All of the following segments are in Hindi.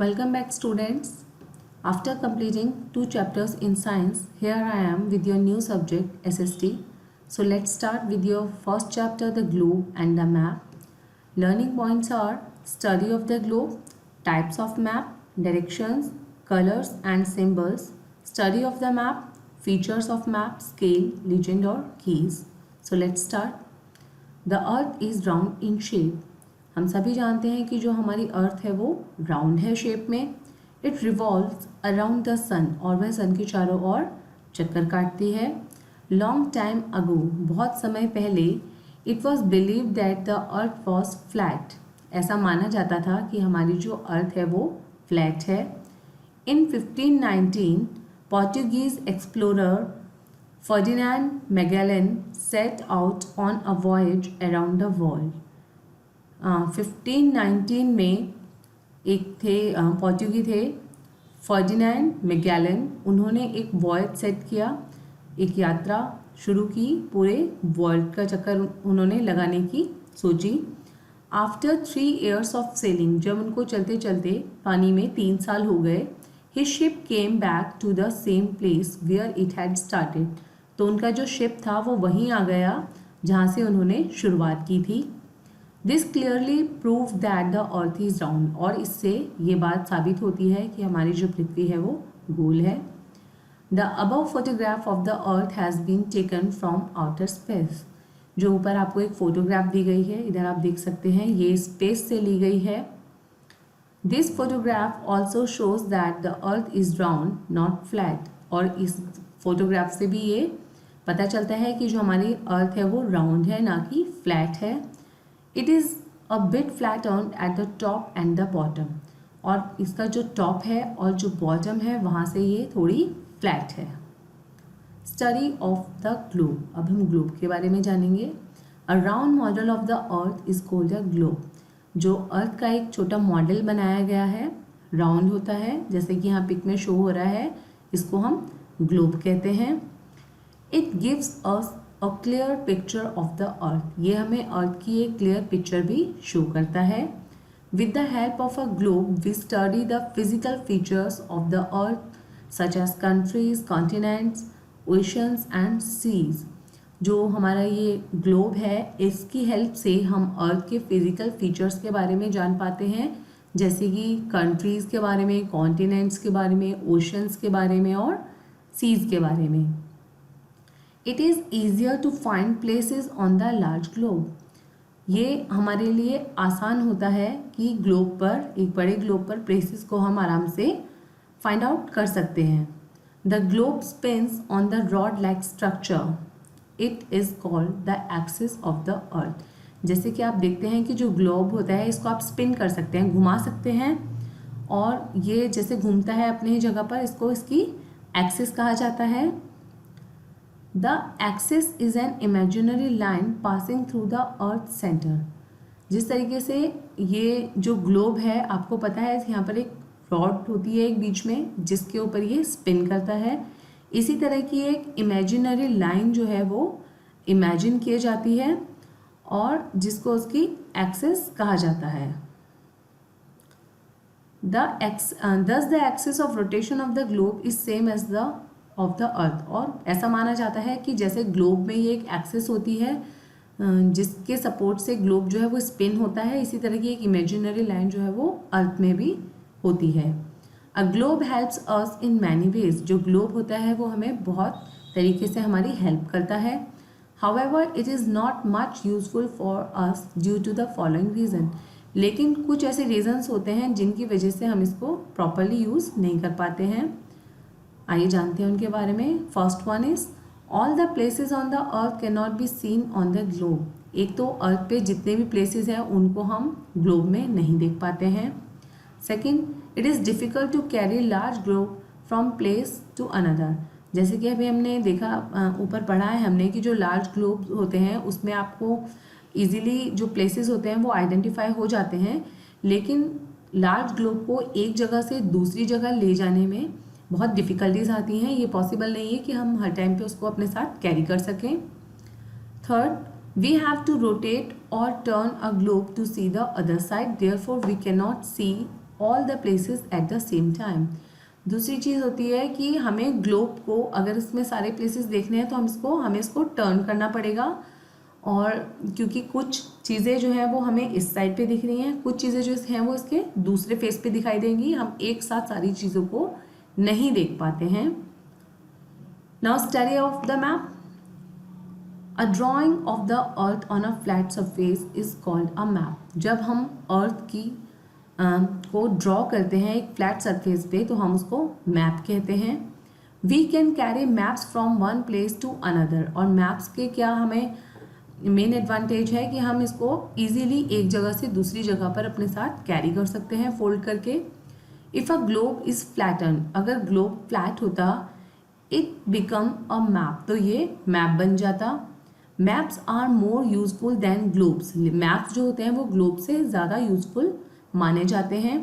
Welcome back, students. After completing 2 chapters in science, here I am with your new subject SST. So let's start with your first chapter, the globe and the map. Learning points are study of the globe, types of map, directions, colors and symbols, study of the map, features of map, scale, legend or keys. So let's start. The earth is round in shape. हम सभी जानते हैं कि जो हमारी अर्थ है वो राउंड है शेप में. इट रिवॉल्व्स अराउंड द सन और वह सन के चारों ओर चक्कर काटती है. लॉन्ग टाइम अगो, बहुत समय पहले, it was believe that the earth was flat, ऐसा माना जाता था कि हमारी जो अर्थ है वो फ्लैट है. इन 1519 Portuguese explorer Ferdinand Magellan set out on a voyage around the world. 1519 में एक थे पोर्टुगी थे फर्डिनेंड मैगेलन. उन्होंने एक वॉयज सेट किया, एक यात्रा शुरू की, पूरे वर्ल्ड का चक्कर उन्होंने लगाने की सोची. आफ्टर 3 years ऑफ सेलिंग, जब उनको चलते चलते पानी में 3 साल हो गए, his ship came back to the same place where it had started. तो उनका जो शिप था वो वहीं आ गया जहाँ से उन्होंने शुरुआत की थी. This clearly prove that the earth is round, और इससे ये बात साबित होती है कि हमारी जो पृथ्वी है वो गोल है. The above photograph of the earth has been taken from outer space. जो ऊपर आपको एक फोटोग्राफ दी गई है, इधर आप देख सकते हैं, ये स्पेस से ली गई है. This photograph also shows that the earth is round not flat. और इस फोटोग्राफ से भी ये पता चलता है कि जो हमारी अर्थ है वो राउंड है, ना कि फ्लैट है. It is a bit flattened at the top and the bottom. और इसका जो टॉप है और जो बॉटम है वहाँ से ये थोड़ी फ्लैट है. Study of the globe. अब हम ग्लोब के बारे में जानेंगे. अ round model of the earth is called a globe. जो अर्थ का एक छोटा मॉडल बनाया गया है, राउंड होता है, जैसे कि यहाँ पिक में शो हो रहा है, इसको हम ग्लोब कहते हैं. It gives us a clear picture of the अर्थ. ये हमें अर्थ की एक क्लियर पिक्चर भी शो करता है. With the help of a globe we study the physical features of the earth such as countries, continents, oceans and seas. जो हमारा ये ग्लोब है, इसकी हेल्प से हम अर्थ के फिजिकल फीचर्स के बारे में जान पाते हैं, जैसे कि कंट्रीज़ के बारे में, कॉन्टिनेंट्स के बारे में, ओशंस के बारे में और सीज के बारे में. It is easier to find places on the large globe. ये हमारे लिए आसान होता है कि ग्लोब पर, एक बड़े ग्लोब पर प्लेसेस को हम आराम से फाइंड आउट कर सकते हैं. The globe spins on the rod like structure. It is called the axis of the earth. जैसे कि आप देखते हैं कि जो ग्लोब होता है इसको आप स्पिन कर सकते हैं, घुमा सकते हैं, और ये जैसे घूमता है अपनी जगह पर, इसको इसकी एक्सिस कहा जाता है. The axis is an imaginary line passing through the earth centre. जिस तरीके से ये जो ग्लोब है, आपको पता है यहाँ पर एक रॉड होती है एक बीच में जिसके ऊपर ये स्पिन करता है. इसी तरह की एक इमेजिनरी लाइन जो है वो इमेजिन की जाती है और जिसको उसकी एक्सिस कहा जाता है. thus the axis of rotation of the globe is same as the of the earth. और ऐसा माना जाता है कि जैसे ग्लोब में ये एक एक्सिस होती है जिसके सपोर्ट से ग्लोब जो है वो स्पिन होता है, इसी तरह की एक इमेजिनरी लाइन जो है वो अर्थ में भी होती है. A globe helps us in many ways. जो ग्लोब होता है वो हमें बहुत तरीके से हमारी हेल्प करता है. However it is not much useful for us due to the following reason. लेकिन कुछ ऐसे रीजंस होते हैं जिनकी वजह से हम इसको प्रॉपरली यूज़ नहीं कर पाते हैं. आइए जानते हैं उनके बारे में. First one is all the places on the earth can not be seen on the globe. एक तो अर्थ पे जितने भी प्लेसेस हैं उनको हम ग्लोब में नहीं देख पाते हैं. Second, it is difficult to carry large globe from place to another. जैसे कि अभी हमने देखा, ऊपर पढ़ा है हमने कि जो लार्ज ग्लोब होते हैं उसमें आपको ईजिली जो प्लेसेस होते हैं वो आइडेंटिफाई हो जाते हैं, लेकिन लार्ज ग्लोब को एक जगह से दूसरी जगह ले जाने में बहुत डिफ़िकल्टीज आती हैं. ये पॉसिबल नहीं है कि हम हर टाइम पे उसको अपने साथ कैरी कर सकें. Third, we have to rotate or turn a globe to see the other side, therefore we cannot see all the places at the same time. दूसरी चीज़ होती है कि हमें ग्लोब को, अगर इसमें सारे प्लेसेस देखने हैं तो हमें इसको टर्न करना पड़ेगा, और क्योंकि कुछ चीज़ें जो हैं वो हमें इस साइड पे दिख रही हैं, कुछ चीज़ें जो हैं वो इसके दूसरे फेस पे दिखाई देंगी, हम एक साथ सारी चीज़ों को नहीं देख पाते हैं। Now study of the map. A drying of the earth on a flat surface is called a map. जब हम अर्थ की को ड्रॉ करते हैं एक फ्लैट सरफेस पे तो हम उसको मैप कहते हैं। We can carry maps from one place to another. और मैप्स के क्या हमें मेन एडवांटेज है कि हम इसको इजीली एक जगह से दूसरी जगह पर अपने साथ कैरी कर सकते हैं फोल्ड करके। If a globe is flatten, अगर ग्लोब फ्लैट होता, इट बिकम अ मैप, तो ये मैप बन जाता। Maps are more useful than globes. Maps जो होते हैं वो ग्लोब से ज़्यादा यूजफुल माने जाते हैं।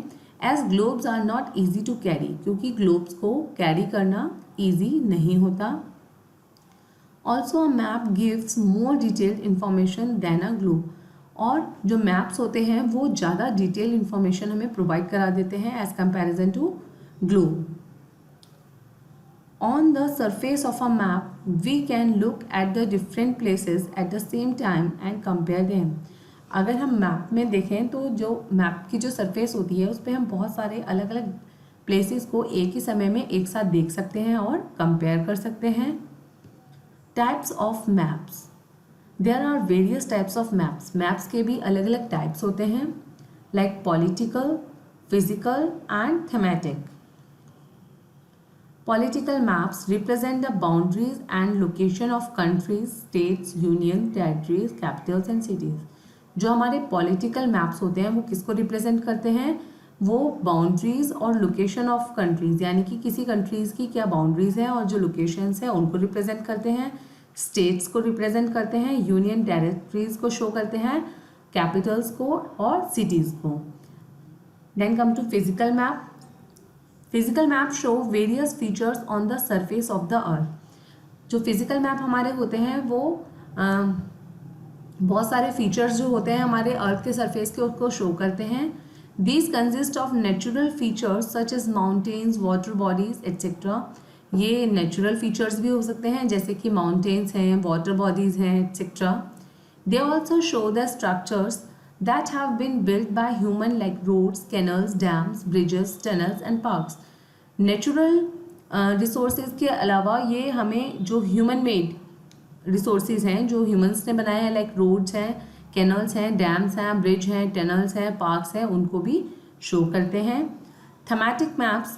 As globes are not easy to carry, क्योंकि ग्लोब्स को कैरी करना ईजी नहीं होता। Also a map gives more detailed information than a globe. और जो मैप्स होते हैं वो ज़्यादा डिटेल इंफॉर्मेशन हमें प्रोवाइड करा देते हैं as comparison to globe. On the surface of a map, we can look at the different places at the same time and compare them. अगर हम मैप में देखें तो जो मैप की जो सरफेस होती है उस पर हम बहुत सारे अलग अलग प्लेसेस को एक ही समय में एक साथ देख सकते हैं और कंपेयर कर सकते हैं। Types of maps. There are various types of maps. Maps के भी अलग अलग टाइप्स होते हैं, like political, physical and thematic. Political maps represent the boundaries and location of countries, states, union, territories, capitals and cities. जो हमारे political maps होते हैं वो किसको represent करते हैं? वो boundaries और location of countries, यानी कि किसी countries की क्या boundaries हैं और जो locations हैं उनको represent करते हैं, states को represent करते हैं, union territories को show करते हैं, capitals को और cities को. Then come to physical map. Physical map show various features on the surface of the अर्थ। जो फिजिकल मैप हमारे होते हैं वो बहुत सारे फीचर्स जो होते हैं हमारे अर्थ के सरफेस के उसको शो करते हैं। These consist of natural features such as mountains, water bodies etcetera. ये नेचुरल फीचर्स भी हो सकते हैं जैसे कि माउंटेन्स हैं, वाटर बॉडीज हैं etcetera. They also show the structures that have been built by human like roads, canals, dams, bridges, tunnels and parks. Natural resources के अलावा ये हमें जो human made resources हैं जो humans ने बनाए हैं like roads हैं, canals हैं, dams हैं, bridge हैं, tunnels हैं, parks हैं, उनको भी show करते हैं। Thematic maps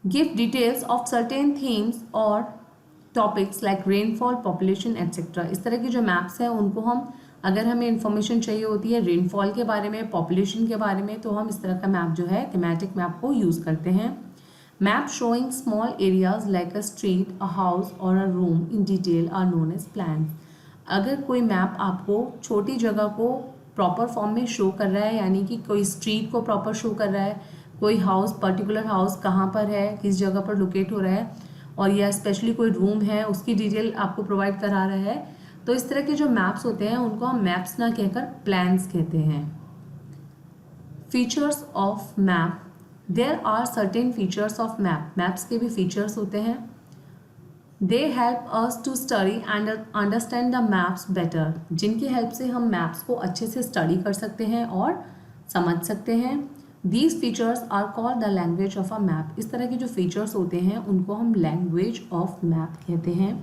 give details of certain themes or topics like rainfall, population etc. इस तरह की जो maps हैं उनको हम, अगर हमें इन्फॉर्मेशन चाहिए होती है रेनफॉल के बारे में, पॉपुलेशन के बारे में, तो हम इस तरह का मैप जो है थीमेटिक मैप को यूज़ करते हैं। Map showing small areas like a street, a house और a room in detail are known as plan. अगर कोई मैप आपको छोटी जगह को प्रॉपर फॉर्म में शो कर रहा है, यानी कि कोई स्ट्रीट को प्रॉपर शो कर रहा है, कोई हाउस, पर्टिकुलर हाउस कहाँ पर है, किस जगह पर लोकेट हो रहा है, और या स्पेशली कोई रूम है उसकी डिटेल आपको प्रोवाइड करा रहा है, तो इस तरह के जो मैप्स होते हैं उनको हम मैप्स ना कहकर प्लान्स कहते हैं। Features of map. There are certain features of map. Maps के भी फीचर्स होते हैं। They help us to study and understand the maps better. जिनकी हेल्प से हम मैप्स को अच्छे से स्टडी कर सकते हैं और समझ सकते हैं। These features are called the language of a map. इस तरह के जो फीचर्स होते हैं उनको हम लैंग्वेज ऑफ मैप कहते हैं।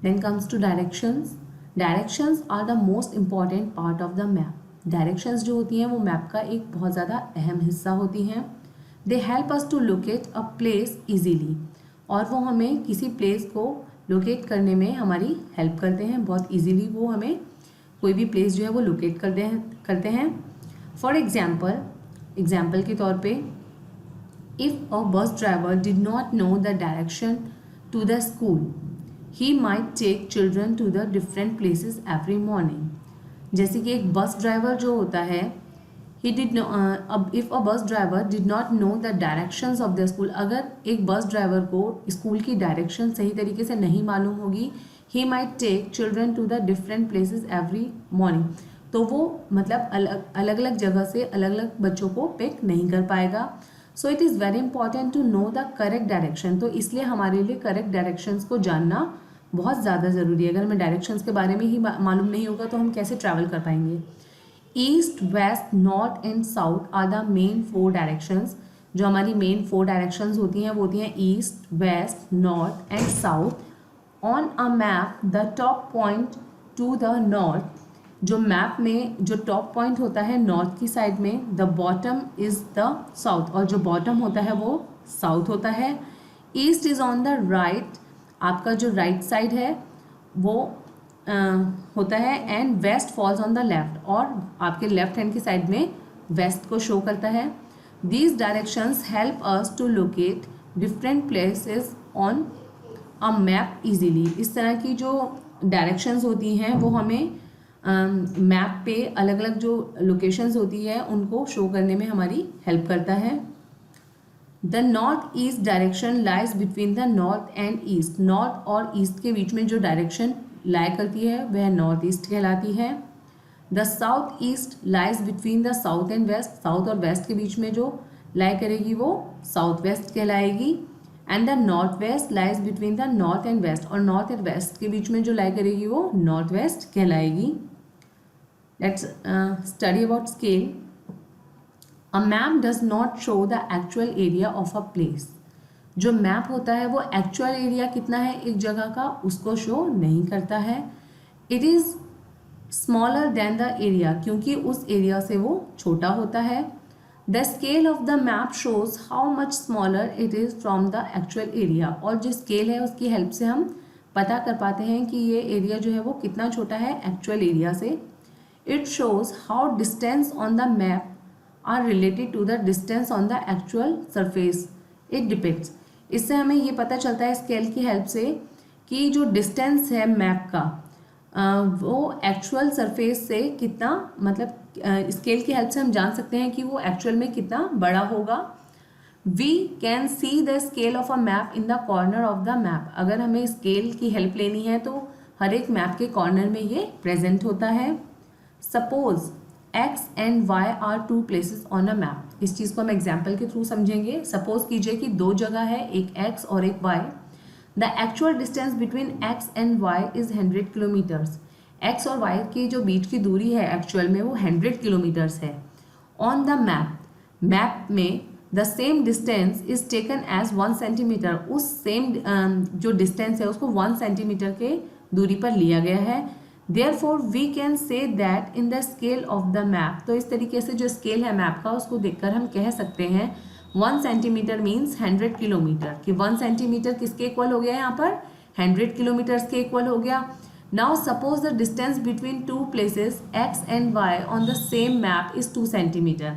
Then comes to directions. Directions are the most important part of the map. Directions जो होती हैं वो मैप का एक बहुत ज़्यादा अहम हिस्सा होती हैं। They help us to locate a place easily. और वो हमें किसी प्लेस को लोकेट करने में हमारी हेल्प करते हैं, बहुत इजीली वो हमें कोई भी प्लेस जो है वो लोकेट करते हैं। फॉर एग्जाम्पल के तौर पे, if a bus driver did not know the direction to the school, he might take children to the different places every morning. जैसे कि एक बस ड्राइवर जो होता है, if a bus driver did not know the directions of the school, अगर एक बस ड्राइवर को स्कूल की डायरेक्शन सही तरीके से नहीं मालूम होगी, he might take children to the different places every morning, तो वो मतलब अलग अलग जगह से अलग अलग बच्चों को पिक नहीं कर पाएगा। So it is very important to know the correct direction. तो इसलिए हमारे लिए करेक्ट डायरेक्शंस को जानना बहुत ज़्यादा ज़रूरी है। अगर हमें डायरेक्शंस के बारे में ही मालूम नहीं होगा तो हम कैसे ट्रैवल कर पाएंगे। East, west, north and south are the main 4 directions. जो हमारी मेन 4 डायरेक्शंस होती हैं वो होती हैं east, west, north and south. On a map the top point to the north, जो मैप में जो टॉप पॉइंट होता है नॉर्थ की साइड में, the bottom is the south, और जो बॉटम होता है वो साउथ होता है। East is on the right, आपका जो राइट साइड है वो होता है, and west falls on the left, और आपके लेफ्ट हैंड की साइड में वेस्ट को शो करता है। These directions help us to locate different places on a map easily. इस तरह की जो डायरेक्शंस होती हैं वो हमें मैप पे अलग अलग जो लोकेशंस होती है उनको शो करने में हमारी हेल्प करता है। The north east direction lies between the north and east. North और ईस्ट के बीच में जो डायरेक्शन लाई करती है वह नॉर्थ ईस्ट कहलाती है। The south east lies between the south and west. South और वेस्ट के बीच में जो लाई करेगी वो साउथ वेस्ट कहलाएगी। And the north west lies between the north and west, और नॉर्थ एंड वेस्ट के बीच में जो लाई करेगी वो नॉर्थ वेस्ट कहलाएगी। Let's study about scale. A map does not show the actual area of a place. जो मैप होता है वो एक्चुअल एरिया कितना है एक जगह का उसको शो नहीं करता है। It is smaller than the area, क्योंकि उस एरिया से वो छोटा होता है। The scale of the map shows how much smaller it is from the actual area. और जो स्केल है उसकी हेल्प से हम पता कर पाते हैं कि ये एरिया जो है वो कितना छोटा है एक्चुअल एरिया से। It shows how distance on the map are related to the distance on the actual surface it depicts. इससे हमें ये पता चलता है स्केल की हेल्प से कि जो डिस्टेंस है मैप का वो एक्चुअल सरफेस से कितना, मतलब स्केल की हेल्प से हम जान सकते हैं कि वो एक्चुअल में कितना बड़ा होगा। We can see the scale of a map in the corner of the map. अगर हमें स्केल की हेल्प लेनी है तो हर एक मैप के कॉर्नर में ये प्रेजेंट होता है। Suppose x and y are 2 places on a map. इस चीज़ को हम एग्जाम्पल के थ्रू समझेंगे। सपोज कीजिए कि 2 जगह है, एक x और एक y। The actual distance between x and y is 100 kilometres. x और y की जो बीच की दूरी है एक्चुअल में वो 100 किलोमीटर्स है। ऑन द मैप में the same distance is taken as 1 centimetre. उस सेम जो डिस्टेंस है उसको 1 सेंटीमीटर के दूरी पर लिया गया है। Therefore we can say that in the scale of the map, तो इस तरीके से जो स्केल है मैप का उसको देखकर हम कह सकते हैं 1 सेंटीमीटर मीन्स 100 किलोमीटर, कि 1 सेंटीमीटर किसके इक्वल हो गया यहाँ पर 100 किलोमीटर्स के इक्वल हो गया। Now suppose the distance between 2 places x and y on the same map is 2 centimetre.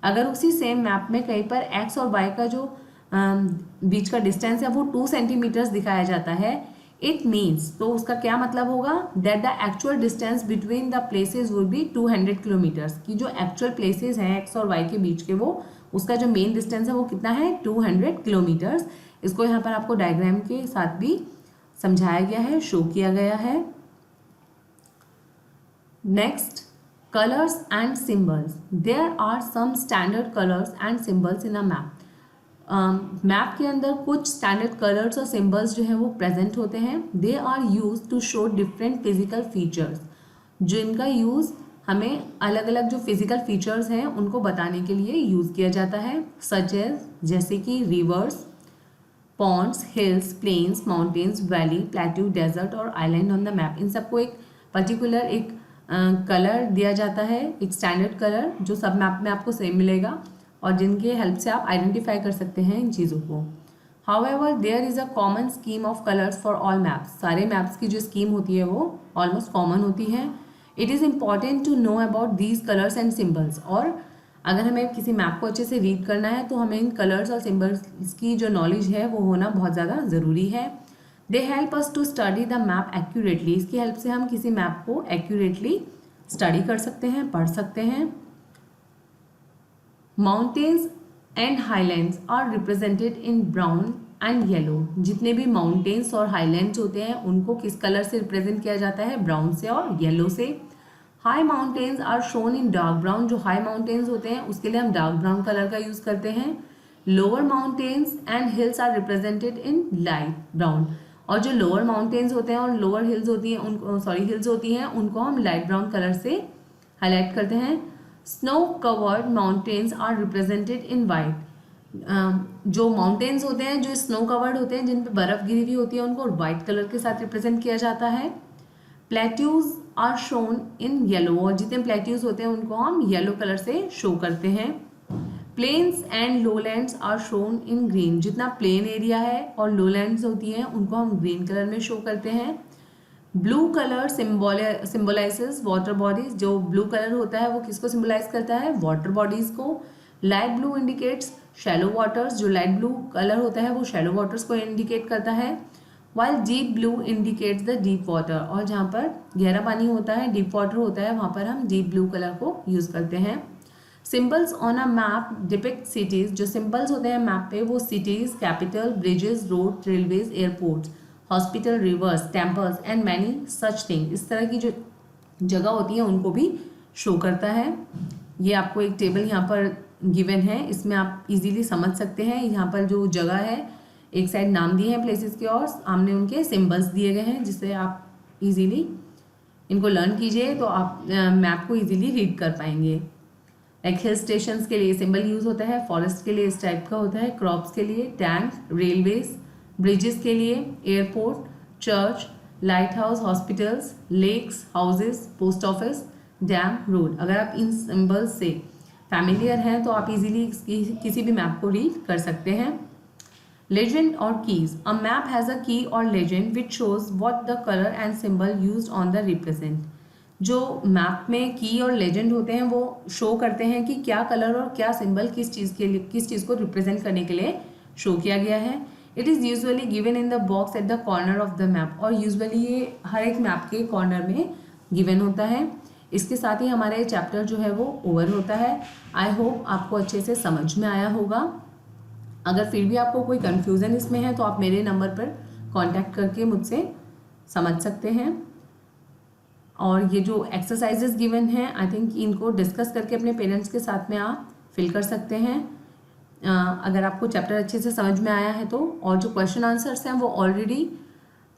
अगर उसी सेम मैप में कहीं पर x और y का जो बीच का डिस्टेंस है वो 2 सेंटीमीटर्स दिखाया जाता है, इट मीन्स, तो उसका क्या मतलब होगा, that the actual distance between the places would be 200 kilometres, की जो एक्चुअल प्लेसेस हैं एक्स और वाई के बीच के वो उसका जो मेन डिस्टेंस है वो कितना है 200 किलोमीटर्स। इसको यहाँ पर आपको डायग्राम के साथ भी समझाया गया है, शो किया गया है। Next, colours and symbols. There are some standard colours and symbols in a map. Map के अंदर कुछ स्टैंडर्ड कलर्स और सिम्बल्स जो हैं वो प्रेजेंट होते हैं। They are use to show different physical features, जिनका यूज़ हमें अलग अलग जो फिजिकल फीचर्स हैं उनको बताने के लिए यूज़ किया जाता है। सच एज, जैसे कि rivers, ponds, hills, plains, mountains, valley, plateau, desert और आइलैंड ऑन द मैप। इन सबको एक पर्टिकुलर एक कलर दिया जाता है, एक स्टैंडर्ड कलर जो सब मैप में आपको सेम मिलेगा और जिनके हेल्प से आप आइडेंटिफाई कर सकते हैं इन चीज़ों को। However there is a common scheme of colours for all maps. सारे मैप्स की जो स्कीम होती है वो ऑलमोस्ट कॉमन होती है। It is important to know about these colours and symbols. और अगर हमें किसी मैप को अच्छे से रीड करना है तो हमें इन कलर्स और सिम्बल्स की जो नॉलेज है वो होना बहुत ज़्यादा ज़रूरी है। They help us to study the map accurately. इसकी हेल्प से हम किसी मैप को एक्यूरेटली स्टडी कर सकते हैं, पढ़ सकते हैं। Mountains and highlands are represented in brown and yellow. जितने भी माउंटेन्स और हाईलैंड्स होते हैं उनको किस कलर से रिप्रेजेंट किया जाता है, ब्राउन से और येलो से। High mountains are shown in dark brown, जो हाई माउंटेन्स होते हैं उसके लिए हम डार्क ब्राउन कलर का यूज़ करते हैं। Lower mountains and hills are represented in light brown, और जो लोअर माउंटेन्स होते हैं और लोअर हिल्स होती हैं हिल्स होती हैं उनको हम लाइट ब्राउन कलर से हाईलाइट करते हैं। Snow covered mountains are represented in white, जो माउंटेन्स होते हैं जो स्नो कवर्ड होते हैं जिन पे बर्फ़ गिरी हुई होती है उनको वाइट कलर के साथ रिप्रेजेंट किया जाता है। Plateaus are shown in yellow, और जितने प्लेट्यूज होते हैं उनको हम येलो कलर से शो करते हैं। Plains and lowlands are shown in green, जितना प्लेन एरिया है और लोलैंड्स होती हैं उनको हम ग्रीन कलर में शो करते हैं। ब्लू कलर सिम्बोलाइजेस वाटर बॉडीज, जो ब्लू कलर होता है वो किसको सिम्बोलाइज करता है, वाटर बॉडीज को। Light blue indicates shallow waters, जो लाइट ब्लू कलर होता है वो शैलो वाटर्स को इंडिकेट करता है। While deep blue indicates the deep water, और जहाँ पर गहरा पानी होता है डीप वाटर होता है वहाँ पर हम डीप ब्लू कलर को यूज़ करते हैं। Symbols on a map depict cities, जो सिंबल्स होते हैं मैप पे वो cities, capital, bridges, road, railways, airports, hospital, reverse, temples and many such thing, इस तरह की जो जगह होती है उनको भी शो करता है। ये आपको एक टेबल यहाँ पर गिवन है, इसमें आप इजीली समझ सकते हैं। यहाँ पर जो जगह है एक साइड नाम दिए हैं प्लेसेस के और सामने उनके सिंबल्स दिए गए हैं, जिससे आप इजीली इनको लर्न कीजिए तो आप मैप को इजीली रीड कर पाएंगे। लाइक हिल स्टेशंस के लिए सिंबल यूज़ होता है, फॉरेस्ट के लिए इस टाइप का होता है, क्रॉप्स के लिए टैंक, रेलवेज, ब्रिजेस के लिए airport, church, light house, hospitals, lakes, houses, post office, dam, road. अगर आप इन सिंबल्स से फैमिलियर हैं तो आप इजीली किसी भी मैप को रीड कर सकते हैं। लेजेंड और keys, a map has a की और legend which shows what the colour and symbol used on the represent, जो मैप में की और लेजेंड होते हैं वो शो करते हैं कि क्या कलर और क्या सिंबल किस चीज़ को रिप्रेजेंट करने के लिए शो किया गया है। It is usually given in the box at the corner of the map, और यूजुअली ये हर एक मैप के कॉर्नर में गिवन होता है। इसके साथ ही हमारा ये चैप्टर जो है वो ओवर होता है। आई होप आपको अच्छे से समझ में आया होगा। अगर फिर भी आपको कोई कन्फ्यूज़न इसमें है तो आप मेरे नंबर पर कांटेक्ट करके मुझसे समझ सकते हैं। और ये जो एक्सरसाइजेस गिवन हैं आई थिंक इनको डिस्कस करके अपने पेरेंट्स के साथ में आप फिल कर सकते हैं। अगर आपको चैप्टर अच्छे से समझ में आया है तो, और जो क्वेश्चन आंसर्स हैं वो ऑलरेडी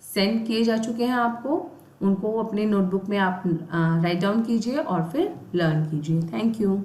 सेंड किए जा चुके हैं आपको, उनको अपने नोटबुक में आप राइट डाउन कीजिए और फिर लर्न कीजिए। Thank you.